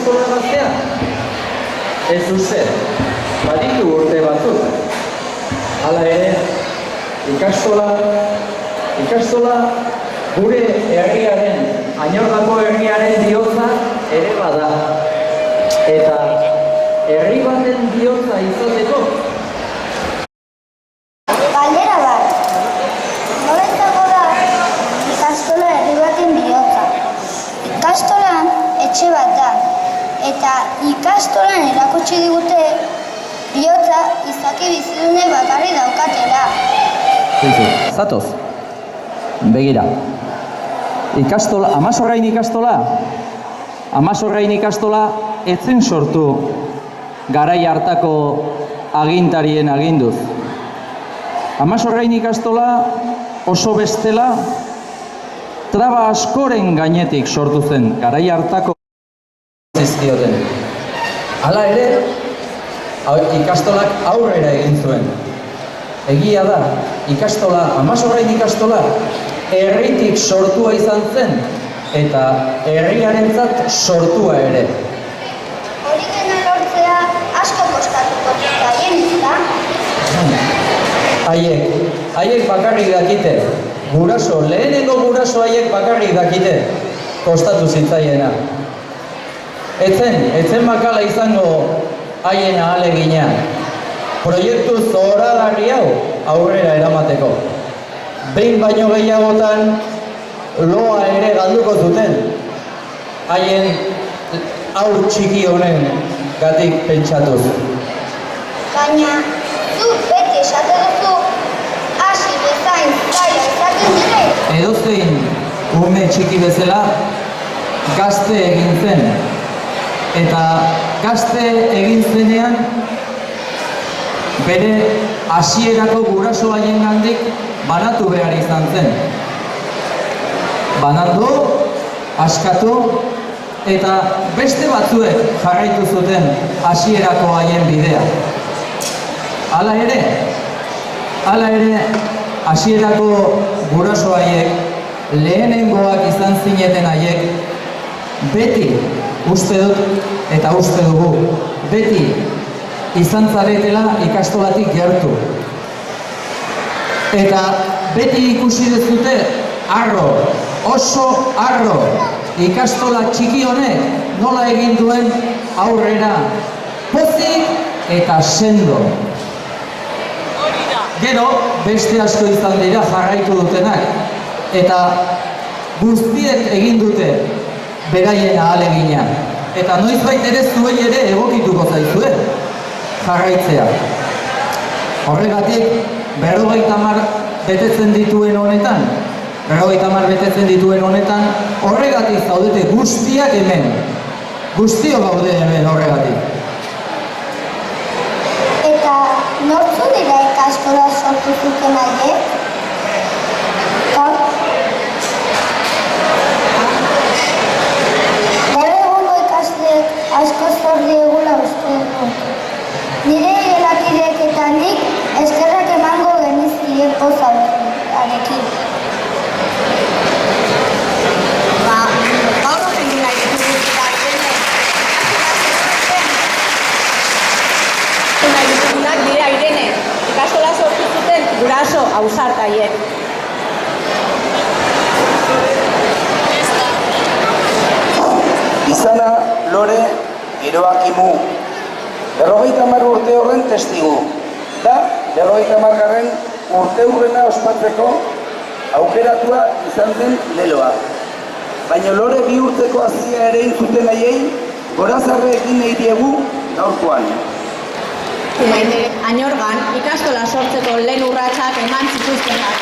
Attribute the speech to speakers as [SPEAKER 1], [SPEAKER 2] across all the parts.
[SPEAKER 1] ikastola gaztea? Ez duze, baditu urte batzuk. Hala ere, ikastola gure herriaren, Añorgako herriaren bihotza ere bada. Eta herri baten bihotza izateko.
[SPEAKER 2] Galdera bat, nola izango da ikastola herri baten bihotza? Ikastolan etxe bat da, eta ikastolan erakutsi digute bihotza izaki bizidune bakarri daukatela.
[SPEAKER 1] Zatoz, begira. Amazorrain ikastola etzen sortu garai hartako agintarien aginduz. Amazorrain ikastola oso bestela traba askoren gainetik sortu zen garai hartako zizkioten. Hala ere, ikastolak aurrera egin zuen. Egia da, Amazorrain ikastola herritik sortua izan zen eta herriarentzat sortua ere.
[SPEAKER 2] Hori dena lortzea asko kostatuko zaien, ezta?
[SPEAKER 1] Haiek bakarrik dakite. Lehenengo guraso haiek bakarrik dakite kostatu zitzaiena. Etzen makala izango haien ahalegina. Proiektu zoragarri hau aurrera eramateko. Behin baino gehiagotan loa ere galduko zuten. Haien haur txiki honen gatik pentsatuz.
[SPEAKER 2] Baina, zu beti esate duzu hasi bezain zaila izaten dire.
[SPEAKER 1] Edozein ume txiki bezala gazte egin zen. Eta gazte egin zenean bere hasierako guraso haiengandik banatu behar izan zen. Banandu, askatu eta beste batzuek jarraitu zuten hasierako haien bidea. Hala ere, hasierako guraso haiek, lehenengoak izan zineten haiek, beti uste dut eta uste dugu, beti izan zaretela ikastolatik gertu. Eta beti ikusi dezute oso harro, ikastola txiki honek nola egin duen aurrera pozik eta sendo. Gero, beste asko izan dira jarraitu dutenak, eta guztiek egin dute beraien ahalegina. Eta noizbait ere zuei ere egokituko zaizue jarraitzea. Horregatik, 50 betetzen dituen honetan, horregatik zaudete guztiak hemen. Guztio gaude hemen horregatik.
[SPEAKER 2] Eta nortzu dira ikastola sortu zuten haiek? Gaur egungo ikasleek asko zor diegula uste dut. Nire gelakideek eta nik eskerrak emango genizkie pozarekin.
[SPEAKER 3] Gaur ozendu nahi ditugu dira Irene. Ikastola sortu zuten guraso ausartaiek.
[SPEAKER 4] Izana Lore Geroakimu. 50 urte horren testigu. Da, 50 urte hurrena ospatzeko aukeratua izan den leloa. Baina Lore 2 urteko hazia ere intzuten haiei, gorazarre egin nahi diegu gaurkoan.
[SPEAKER 3] Añorgan ikastola sortzeko lehen urratsak eman zituztenak.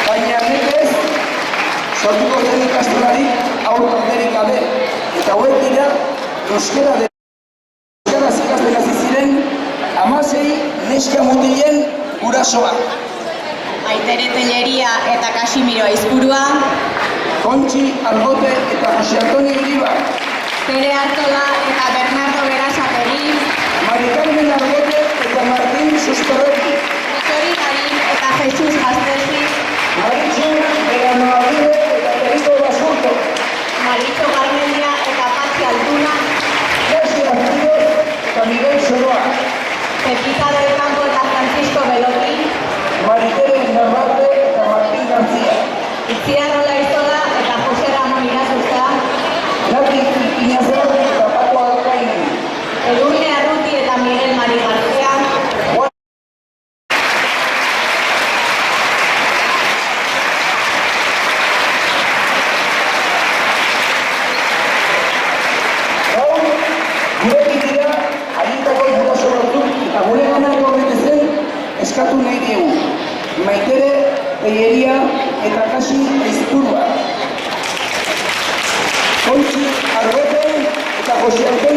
[SPEAKER 4] Baina nekez, sortuko zen ikastolari aurretik gabe, eta hauek dira euskaraz ikasten hasi ziren 16 neska mutilen gurasoak.
[SPEAKER 3] Aitere Telleria eta Kasimiro Aizpurua,
[SPEAKER 4] Kontxi Albote eta Jose Antonio Iribar,
[SPEAKER 3] Tere Artola eta Bernardo Berasategi,
[SPEAKER 4] Marikan Gurekin dira, haietako guraso batzuk eta gure gana etorri zen eskatu nahi diegu. Maitere, Teieria eta Kasi Aizpurua. Kontxi Arbete eta Jose Alberto